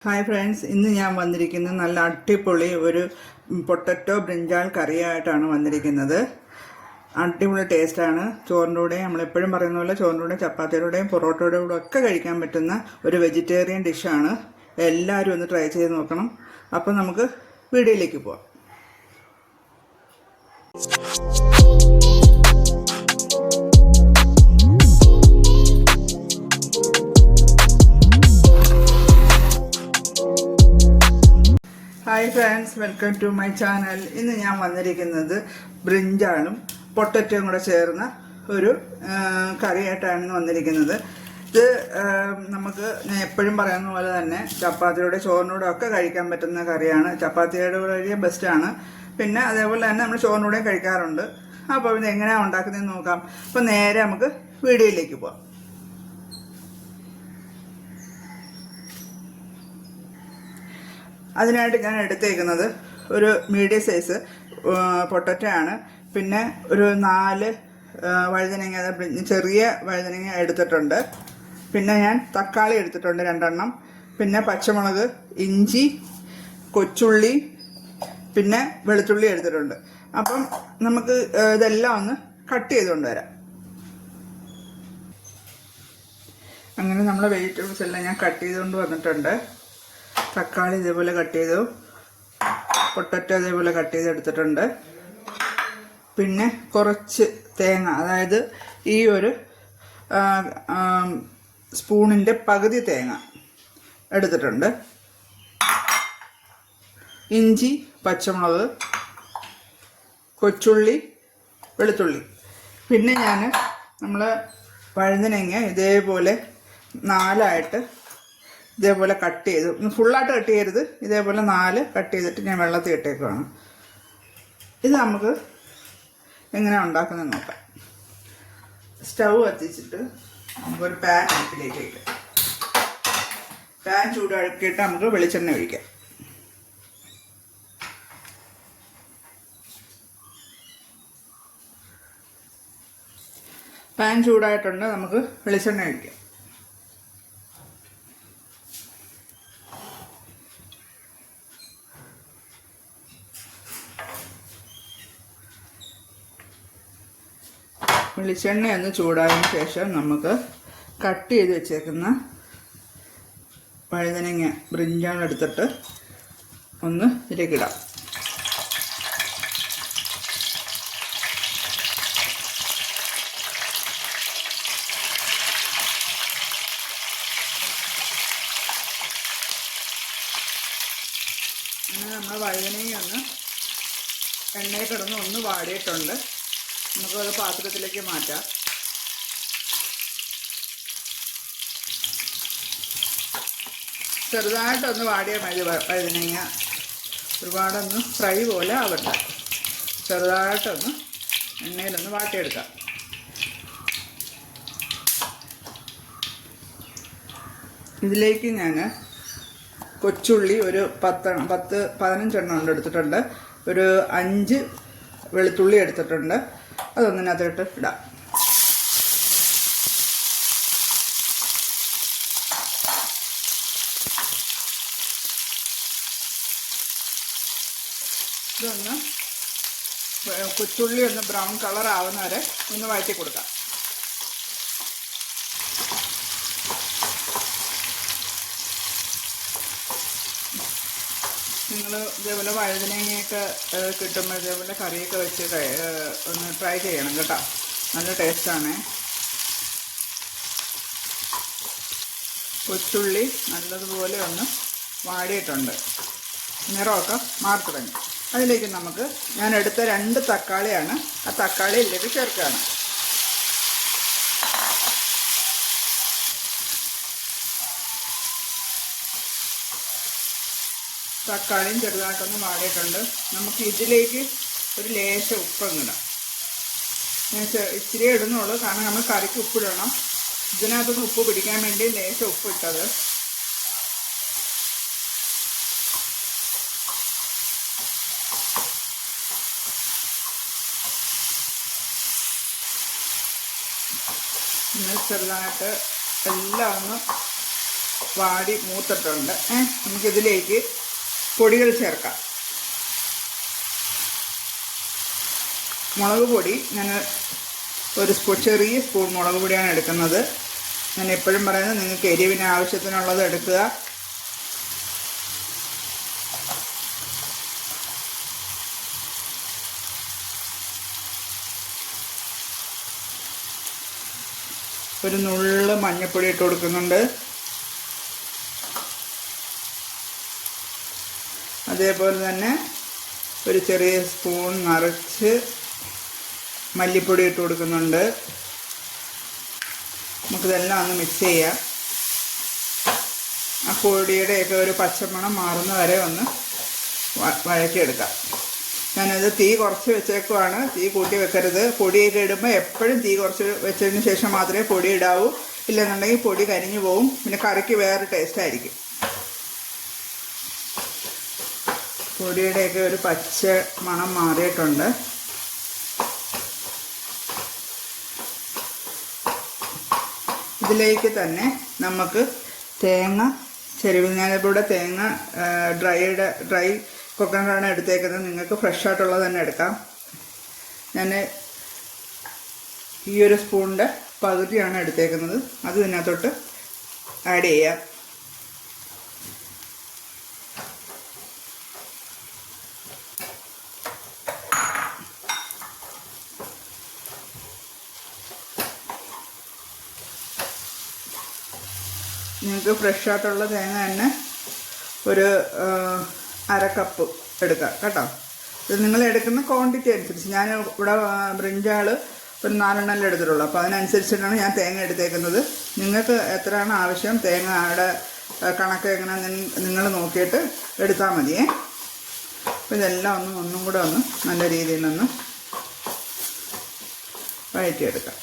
Hi friends, ഇന്ന് ഞാൻ വന്നിരിക്കുന്നത് നല്ല അടിപൊളി ഒരു പൊട്ടറ്റോ ബ്രിഞ്ചാൾ കറിയായിട്ടാണ് വന്നിരിക്കുന്നത്. അടിപൊളി ടേസ്റ്റാണ്. ചോറിൻ്റെ കൂടെയും നമ്മളെപ്പോഴും പറയുന്ന പോലെ ചോറിൻ്റെ കൂടെയും ചപ്പാത്തിയുടെയും പൊറോട്ടയുടെ കൂടെ ഒക്കെ കഴിക്കാൻ പറ്റുന്ന ഒരു വെജിറ്റേറിയൻ ഡിഷാണ്. എല്ലാവരും ഒന്ന് ട്രൈ ചെയ്ത് നോക്കണം. അപ്പോൾ നമുക്ക് വീഡിയോയിലേക്ക് പോവാം. Hi friends, welcome to my channel. ഇന്ന് ഞാൻ വന്നിരിക്കുന്നത് ബ്രിഞ്ചാളും പൊട്ടറ്റോയും കൂടെ ചേർന്ന ഒരു കറിയായിട്ടാണ് വന്നിരിക്കുന്നത്. ഇത് നമുക്ക് ഞാൻ എപ്പോഴും പറയുന്ന പോലെ തന്നെ ചപ്പാത്തിയുടെ ചോറിനൂടെ ഒക്കെ കഴിക്കാൻ പറ്റുന്ന കറിയാണ്. ചപ്പാത്തിയുടെ കൂടെ ബെസ്റ്റാണ്. പിന്നെ അതേപോലെ തന്നെ നമ്മൾ ചോറിനൂടെയും കഴിക്കാറുണ്ട്. അപ്പോൾ ഇത് എങ്ങനെയാണ് ഉണ്ടാക്കുന്നതെന്ന് നോക്കാം. അപ്പോൾ നേരെ നമുക്ക് വീഡിയോയിലേക്ക് പോകാം. അതിനായിട്ട് ഞാൻ എടുത്തേക്കുന്നത് ഒരു മീഡിയം സൈസ് പൊട്ടറ്റോ ആണ്. പിന്നെ ഒരു 4 വഴുതനങ്ങ, ചെറിയ വഴുതനങ്ങ എടുത്തിട്ടുണ്ട്. പിന്നെ ഞാൻ തക്കാളി എടുത്തിട്ടുണ്ട് 2 എണ്ണം. പിന്നെ പച്ചമുളക്, ഇഞ്ചി, കൊച്ചുള്ളി, പിന്നെ വെളുത്തുള്ളി എടുത്തിട്ടുണ്ട്. അപ്പം നമുക്ക് ഇതെല്ലാം ഒന്ന് കട്ട് ചെയ്തുകൊണ്ട് വരാം. അങ്ങനെ നമ്മളെ വെജിറ്റബിൾസ് എല്ലാം ഞാൻ കട്ട് ചെയ്തുകൊണ്ട് വന്നിട്ടുണ്ട്. തക്കാളി ഇതേപോലെ കട്ട് ചെയ്തു, പൊട്ടറ്റോ ഇതേപോലെ കട്ട് ചെയ്തെടുത്തിട്ടുണ്ട്. പിന്നെ കുറച്ച് തേങ്ങ, അതായത് ഈ ഒരു സ്പൂണിൻ്റെ പകുതി തേങ്ങ എടുത്തിട്ടുണ്ട്. ഇഞ്ചി, പച്ചമുളക്, കൊച്ചുള്ളി, വെളുത്തുള്ളി. പിന്നെ ഞാൻ നമ്മൾ വഴുതനങ്ങ ഇതേപോലെ 4 ഇതേപോലെ കട്ട് ചെയ്തു. ഫുള്ളായിട്ട് കട്ട് ചെയ്യരുത്, ഇതേപോലെ 4 കട്ട് ചെയ്തിട്ട് ഞാൻ വെള്ളത്തിൽ ഇട്ടേക്കുവാണ്. ഇത് നമുക്ക് എങ്ങനെയാണ് ഉണ്ടാക്കുന്നത് നോക്കാം. സ്റ്റൗ കത്തിച്ചിട്ട് നമുക്കൊരു പാൻ അടുപ്പിലേക്ക് വയ്ക്കാം. പാൻ ചൂടാക്കിയിട്ട് നമുക്ക് വെളിച്ചെണ്ണ ഒഴിക്കാം. പാൻ ചൂടായിട്ടുണ്ട്, നമുക്ക് വെളിച്ചെണ്ണ ഒഴിക്കാം. വെളിച്ചെണ്ണ ഒന്ന് ചൂടായതിനു ശേഷം നമുക്ക് കട്ട് ചെയ്ത് വെച്ചേക്കുന്ന വഴുതനങ്ങ ബ്രിഞ്ചാൾ എടുത്തിട്ട് ഒന്ന് ഇതിലേക്കിടാം. അങ്ങനെ നമ്മൾ വഴുതനങ്ങ ഒന്ന് എണ്ണയിൽ കിടന്ന് ഒന്ന് വാടിയിട്ടുണ്ട്. നമുക്കത് പാത്രത്തിലേക്ക് മാറ്റാം. ചെറുതായിട്ടൊന്ന് വാടിയാൽ മതി വഴുതനങ്ങ. ഒരുപാടൊന്ന് ഫ്രൈ പോലെ ആവട്ടെ. ചെറുതായിട്ടൊന്ന് എണ്ണയിലൊന്ന് വാട്ടിയെടുക്കാം. ഇതിലേക്ക് ഞാൻ കൊച്ചുള്ളി ഒരു 10-15 എണ്ണം എടുത്തിട്ടുണ്ട്. ഒരു 5 വെളുത്തുള്ളി എടുത്തിട്ടുണ്ട്. അതൊന്നിനകത്തോട്ട് ഇടാം. ഇതൊന്ന് കൊച്ചുള്ളി ഒന്ന് ബ്രൗൺ കളർ ആവുന്ന വരെ ഒന്ന് വഴറ്റി കൊടുക്കാം. നിങ്ങൾ ഇതേപോലെ വഴുതനങ്ങയൊക്കെ കിട്ടുമ്പോൾ ഇതേപോലെ കറിയൊക്കെ വെച്ച് ഒന്ന് ട്രൈ ചെയ്യണം കേട്ടോ. നല്ല ടേസ്റ്റാണ്. കൊച്ചുള്ളി നല്ലതുപോലെ ഒന്ന് വാടിയിട്ടുണ്ട്, നിറമൊക്കെ മാറി തുടങ്ങി. അതിലേക്ക് നമുക്ക് ഞാൻ എടുത്ത 2 തക്കാളിയാണ്. ആ തക്കാളി ഇതിലേക്ക് ചേർക്കുകയാണ്. തക്കാളിയും ചെറുതായിട്ടൊന്ന് വാടിയിട്ടുണ്ട്. നമുക്ക് ഇതിലേക്ക് ഒരു ലേശ ഉപ്പങ്ങിടാം. ഞാൻ ഇച്ചിരി ഇടുന്നുള്ളൂ, കാരണം നമ്മൾ കറിക്ക് ഉപ്പിടണം. ഇതിനകത്തൊന്ന് ഉപ്പ് പിടിക്കാൻ വേണ്ടി ലേശ ഉപ്പ് ഇട്ടത്. ചെറുതായിട്ട് എല്ലാം ഒന്ന് വാടി മൂത്തിട്ടുണ്ട്. നമുക്കിതിലേക്ക് പൊടികൾ ചേർക്കാം. മുളക് പൊടി ഞാൻ ഒരു ചെറിയ സ്പൂൺ മുളക് പൊടിയാണ് എടുക്കുന്നത്. ഞാൻ എപ്പോഴും പറയുന്നത് നിങ്ങൾക്ക് എരിവിന് ആവശ്യത്തിനുള്ളത് എടുക്കുക. ഒരു നുള്ള് മഞ്ഞൾപ്പൊടി ഇട്ട് കൊടുക്കുന്നുണ്ട്. അതേപോലെ തന്നെ ഒരു ചെറിയ സ്പൂൺ നിറച്ച് മല്ലിപ്പൊടി ഇട്ട് കൊടുക്കുന്നുണ്ട്. നമുക്കിതെല്ലാം ഒന്ന് മിക്സ് ചെയ്യാം. ആ പൊടിയുടെയൊക്കെ ഒരു പച്ചമണം മാറുന്ന വരെ ഒന്ന് വഴറ്റിയെടുക്കാം. ഞാനത് തീ കുറച്ച് വെച്ചേക്കുവാണ്, തീ കൂട്ടി വെക്കരുത്. പൊടിയൊക്കെ ഇടുമ്പോൾ എപ്പോഴും തീ കുറച്ച് വെച്ചതിന് ശേഷം മാത്രമേ പൊടി ഇടാവൂ. ഇല്ലെന്നുണ്ടെങ്കിൽ പൊടി കരിഞ്ഞു പോവും, പിന്നെ കറിക്ക് വേറെ ടേസ്റ്റ് ആയിരിക്കും. പൊടിയുടെയൊക്കെ ഒരു പച്ച മണം മാറിയിട്ടുണ്ട്. ഇതിലേക്ക് തന്നെ നമുക്ക് തേങ്ങ ചെരുവിൽ, ഞാനിവിടെ തേങ്ങ ഡ്രൈ കൊക്കനട്ടാണ് എടുത്തേക്കുന്നത്. നിങ്ങൾക്ക് ഫ്രഷ് ആയിട്ടുള്ളത് തന്നെ എടുക്കാം. ഞാൻ ഈ ഒരു സ്പൂണിൻ്റെ പകുതിയാണ് എടുത്തേക്കുന്നത്. അത് ഇതിനകത്തോട്ട് ആഡ് ചെയ്യാം. നിങ്ങൾക്ക് ഫ്രഷ് ആയിട്ടുള്ള തേങ്ങ തന്നെ ഒരു അര കപ്പ് എടുക്കാം കേട്ടോ. ഇത് നിങ്ങൾ എടുക്കുന്ന ക്വാണ്ടിറ്റി അനുസരിച്ച്. ഞാൻ ഇവിടെ ബ്രിഞ്ചാൾ ഒരു 4 എണ്ണം എടുത്തിട്ടുള്ളൂ. അപ്പോൾ അതിനനുസരിച്ചിട്ടാണ് ഞാൻ തേങ്ങ എടുത്തേക്കുന്നത്. നിങ്ങൾക്ക് എത്രയാണ് ആവശ്യം തേങ്ങയുടെ കണക്ക് എങ്ങനെ നിങ്ങൾ നോക്കിയിട്ട് എടുത്താൽ മതിയേ. അപ്പോൾ ഇതെല്ലാം ഒന്നും കൂടെ നല്ല രീതിയിലൊന്ന് വഴറ്റിയെടുക്കാം.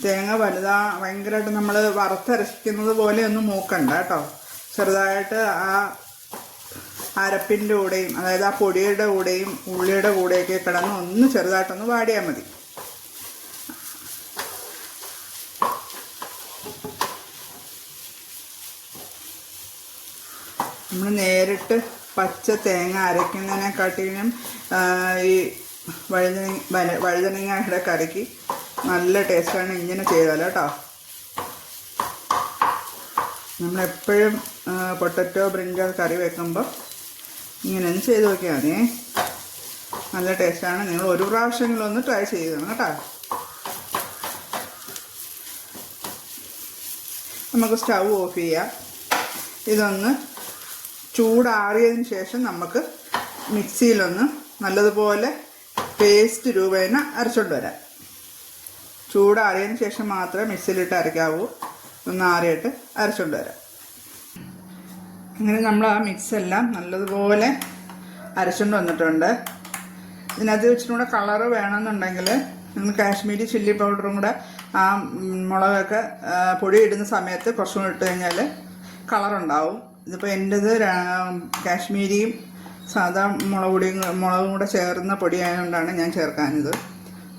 തേങ്ങ ഭയങ്കരമായിട്ട് നമ്മൾ വറുത്തരയ്ക്കുന്നത് പോലെ ഒന്നും മൂക്കണ്ട കേട്ടോ. ചെറുതായിട്ട് ആ അരപ്പിൻ്റെ കൂടെയും, അതായത് ആ പൊടിയുടെ കൂടെയും ഉള്ളിയുടെ കൂടെയൊക്കെ കിടന്ന് ഒന്ന് ചെറുതായിട്ടൊന്ന് വാടിയാൽ മതി. നമ്മൾ നേരിട്ട് പച്ച തേങ്ങ അരയ്ക്കുന്നതിനെക്കാട്ടിലും ഈ വഴുതനങ്ങയുടെ കറിക്ക് നല്ല ടേസ്റ്റാണ് ഇങ്ങനെ ചെയ്താൽ കേട്ടോ. നമ്മളെപ്പോഴും പൊട്ടറ്റോ ബ്രിഞ്ചാൾ കറി വെക്കുമ്പോൾ ഇങ്ങനെ ഒന്ന് ചെയ്ത് നോക്കിയാൽ മതി. നല്ല ടേസ്റ്റാണ്. നിങ്ങൾ ഒരു പ്രാവശ്യമെങ്കിലും ഒന്ന് ട്രൈ ചെയ്യണം കേട്ടോ. നമുക്ക് സ്റ്റൗ ഓഫ് ചെയ്യാം. ഇതൊന്ന് ചൂടാറിയതിന് ശേഷം നമുക്ക് മിക്സിയിലൊന്ന് നല്ലതുപോലെ പേസ്റ്റ് രൂപേണ അരച്ചുകൊണ്ട് വരാം. ചൂടാറിയതിന് ശേഷം മാത്രമേ മിക്സിയിലിട്ട് അരയ്ക്കാവൂ. ഒന്ന് ആറിയിട്ട് അരച്ചുകൊണ്ട് വരാം. അങ്ങനെ നമ്മൾ ആ മിക്സെല്ലാം നല്ലതുപോലെ അരച്ചുകൊണ്ട് വന്നിട്ടുണ്ട്. ഇതിനകത്ത് വെച്ചിട്ടും കൂടെ കളറ് വേണമെന്നുണ്ടെങ്കിൽ നിങ്ങൾ കാശ്മീരി ചില്ലി പൗഡറും കൂടെ ആ മുളകൊക്കെ പൊടി ഇടുന്ന സമയത്ത് കുറച്ചും കൂടെ ഇട്ട് കഴിഞ്ഞാൽ കളറുണ്ടാവും. ഇതിപ്പോൾ എൻ്റേത് കാശ്മീരിയും സാധാ മുളകും കൂടെ ചേർന്ന പൊടിയായതുകൊണ്ടാണ് ഞാൻ ചേർക്കാനിത്.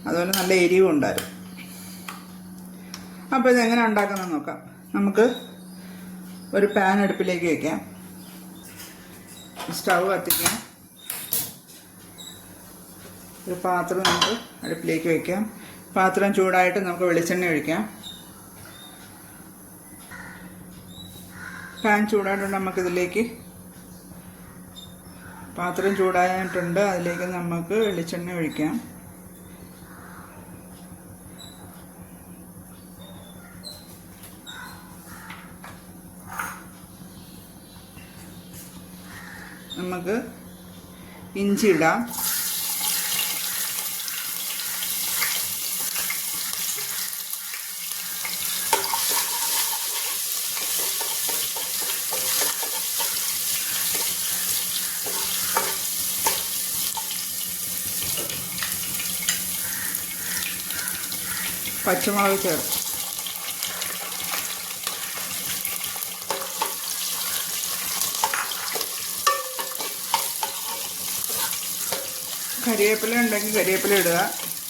അതുപോലെ നല്ല എരിവും ഉണ്ടായിരുന്നു. അപ്പോൾ ഇതെങ്ങനെ ഉണ്ടാക്കുന്നത് നോക്കാം. നമുക്ക് ഒരു പാൻ അടുപ്പിലേക്ക് വയ്ക്കാം. സ്റ്റൗ കത്തിക്കാം. ഒരു പാത്രം നമുക്ക് അടുപ്പിലേക്ക് വയ്ക്കാം. പാത്രം ചൂടായിട്ട് നമുക്ക് വെളിച്ചെണ്ണ ഒഴിക്കാം. പാൻ ചൂടായിട്ടുണ്ട്. നമുക്കിതിലേക്ക് പാത്രം ചൂടായിട്ടുണ്ട്. അതിലേക്ക് നമുക്ക് വെളിച്ചെണ്ണ ഒഴിക്കാം. നമുക്ക് ഇഞ്ചി ഇടാം. പച്ചമുളക് ചേർത്ത് കരിവേപ്പില ഉണ്ടെങ്കിൽ കരിവേപ്പില ഇടുക.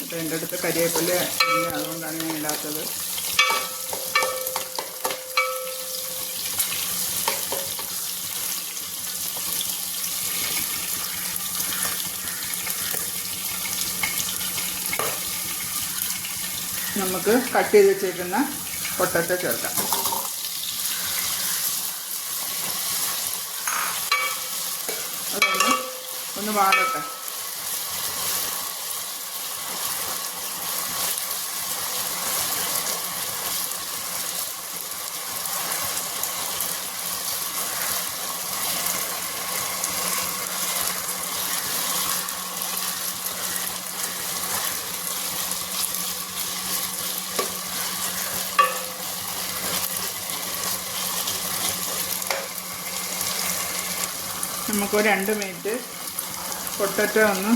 അപ്പോൾ എൻ്റെ അടുത്ത് കരിവേപ്പില ഇല്ല, അതുകൊണ്ടാണ് ഞാൻ ഇടാത്തത്. നമുക്ക് കട്ട് ചെയ്ത് വെച്ചേക്കുന്ന പൊട്ടറ്റോ ചേർക്കാം. അതൊന്ന് വാടട്ടെ. നമുക്കൊരു 2 മിനിറ്റ് പൊട്ടറ്റോ ഒന്ന്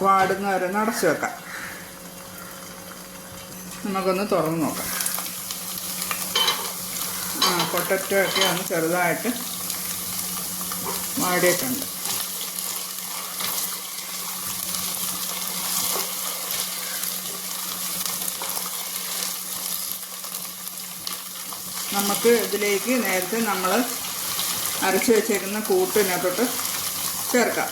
വാടുന്ന വരെ ഒന്ന് അടച്ചു വെക്കാം. നമുക്കൊന്ന് തുറന്ന് നോക്കാം. പൊട്ടറ്റോ ഒക്കെ ഒന്ന് ചെറുതായിട്ട് വാടിയിട്ടുണ്ട്. നമുക്ക് ഇതിലേക്ക് നേരത്തെ നമ്മൾ അരച്ച് വെച്ചേക്കുന്ന കൂട്ടിനകത്തോട്ട് ചേർക്കാം.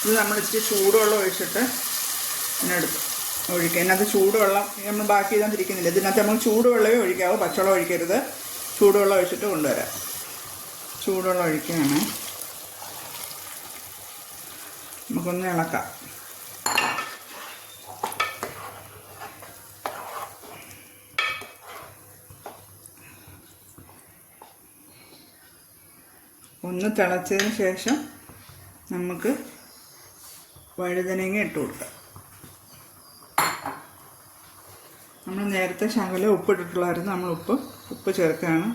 ഇത് നമ്മൾ ഇച്ചിരി ചൂടുവെള്ളം ഒഴിച്ചിട്ട് ഇതിനടുത്ത് ഒഴിക്കുക. ഇതിനകത്ത് ചൂടുവെള്ളം നമ്മൾ ബാക്കി ചെയ്താൽ ഇതിനകത്ത് നമ്മൾ ചൂടുവെള്ളമേ ഒഴിക്കാവൂ, പച്ചവെള്ളം ഒഴിക്കരുത്. ചൂടുവെള്ളം ഒഴിച്ചിട്ട് കൊണ്ടുവരാം. ചൂടുവെള്ളം ഒഴിക്കുകയാണ്. നമുക്കൊന്ന് ഇളക്കാം. ഒന്ന് തിളച്ചതിന് ശേഷം നമുക്ക് വഴുതനങ്ങ ഇട്ട് കൊടുക്കാം. നമ്മൾ നേരത്തെ ശകലം ഉപ്പിട്ടിട്ടുള്ളായിരുന്നു. നമ്മൾ ഉപ്പ് ചേർക്കുകയാണ്.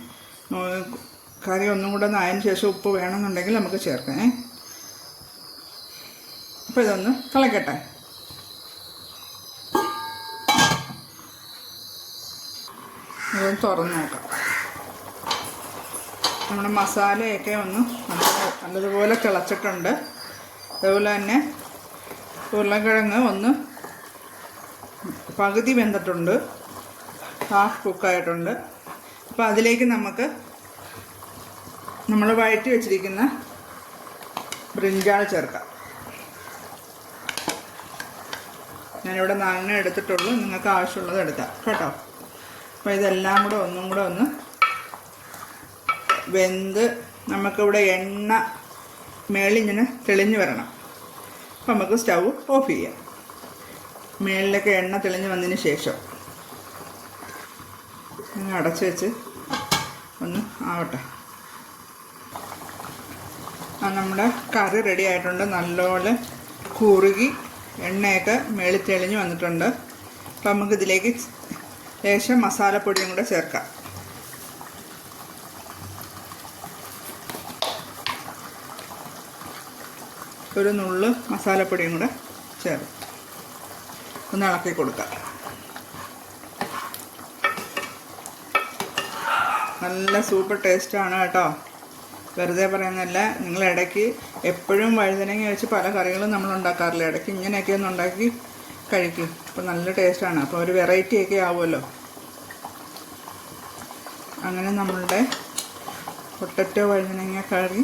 കറി ഒന്നും കൂടെ ആയതിനു ശേഷം ഉപ്പ് വേണമെന്നുണ്ടെങ്കിൽ നമുക്ക് ചേർക്കാം. അപ്പോൾ ഇതൊന്ന് തിളക്കട്ടെ. ഇതൊന്ന് തുറന്ന് നോക്കാം. നമ്മുടെ മസാലയൊക്കെ ഒന്ന് നല്ലതുപോലെ തിളച്ചിട്ടുണ്ട്. അതുപോലെ തന്നെ ഉരുളക്കിഴങ്ങ് ഒന്ന് പകുതി വെന്തിട്ടുണ്ട്, ഹാഫ് കുക്കായിട്ടുണ്ട്. അപ്പോൾ അതിലേക്ക് നമുക്ക് നമ്മൾ വഴറ്റി വെച്ചിരിക്കുന്ന ബ്രിഞ്ചാൾ ചേർക്കാം. ഞാനിവിടെ 4 എടുത്തിട്ടുള്ളൂ, നിങ്ങൾക്ക് ആവശ്യമുള്ളത് എടുക്കാം കേട്ടോ. അപ്പോൾ ഇതെല്ലാം കൂടെ ഒന്നും കൂടെ ഒന്ന് വെന്ത് നമുക്കിവിടെ എണ്ണ മേളിങ്ങനെ തെളിഞ്ഞ് വരണം. അപ്പോൾ നമുക്ക് സ്റ്റൗ ഓഫ് ചെയ്യാം. മേളിലൊക്കെ എണ്ണ തെളിഞ്ഞ് വന്നതിന് ശേഷം അടച്ച് വെച്ച് ഒന്ന് ആവട്ടെ. നമ്മുടെ കറി റെഡി ആയിട്ടുണ്ട്. നല്ലപോലെ കുറുകി എണ്ണയൊക്കെ മേളിൽ തെളിഞ്ഞ് വന്നിട്ടുണ്ട്. അപ്പോൾ നമുക്കിതിലേക്ക് ലേശം മസാലപ്പൊടിയും കൂടെ ചേർക്കാം. ഒരു നുള്ള് മസാലപ്പൊടിയും കൂടെ ചേർത്ത് ഒന്ന് ഇളക്കി കൊടുക്കാം. നല്ല സൂപ്പർ ടേസ്റ്റാണ് കേട്ടോ, വെറുതെ പറയുന്നതല്ല. നിങ്ങൾ ഇടയ്ക്ക് എപ്പോഴും വഴുതനങ്ങ വെച്ച് പല കറികളും നമ്മൾ ഉണ്ടാക്കാറില്ല. ഇടയ്ക്ക് ഇങ്ങനെയൊക്കെ ഒന്ന് ഉണ്ടാക്കി കഴിക്കും. അപ്പോൾ നല്ല ടേസ്റ്റാണ്. അപ്പോൾ ഒരു വെറൈറ്റി ഒക്കെ ആവുമല്ലോ. അങ്ങനെ നമ്മളുടെ പൊട്ടറ്റോ വഴുതനങ്ങ കറി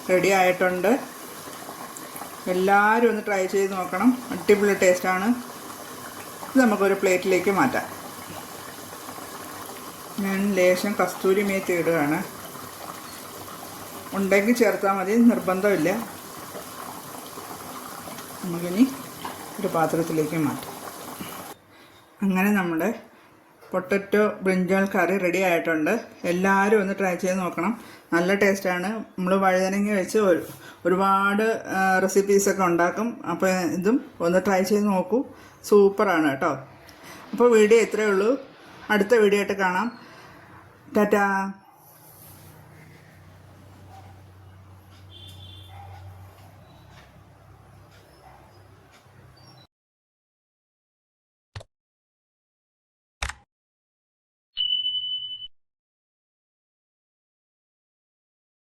റെഡി ആയിട്ടുണ്ട്. എല്ലാവരും ഒന്ന് ട്രൈ ചെയ്ത് നോക്കണം. അടിപൊളി ടേസ്റ്റാണ്. ഇത് നമുക്കൊരു പ്ലേറ്റിലേക്ക് മാറ്റാം. ഞാൻ ലേശം കസ്തൂരി മേത്തി ഇടുകയാണ്. ഉണ്ടെങ്കിൽ ചേർത്താൽ മതി, നിർബന്ധമില്ല. നമുക്കിനി ഒരു പാത്രത്തിലേക്ക് മാറ്റാം. അങ്ങനെ നമ്മുടെ പൊട്ടറ്റോ ബ്രിഞ്ചാൾ കറി റെഡി ആയിട്ടുണ്ട്. എല്ലാവരും ഒന്ന് ട്രൈ ചെയ്ത് നോക്കണം. നല്ല ടേസ്റ്റാണ്. നമ്മൾ വഴുതനങ്ങ വെച്ച് ഒരുപാട് റെസിപ്പീസൊക്കെ ഉണ്ടാക്കും. അപ്പോൾ ഇതും ഒന്ന് ട്രൈ ചെയ്ത് നോക്കൂ. സൂപ്പറാണ് കേട്ടോ. അപ്പോൾ വീഡിയോ ഇത്രയേ ഉള്ളൂ. അടുത്ത വീഡിയോ ആയിട്ട് കാണാം. ടാറ്റാ.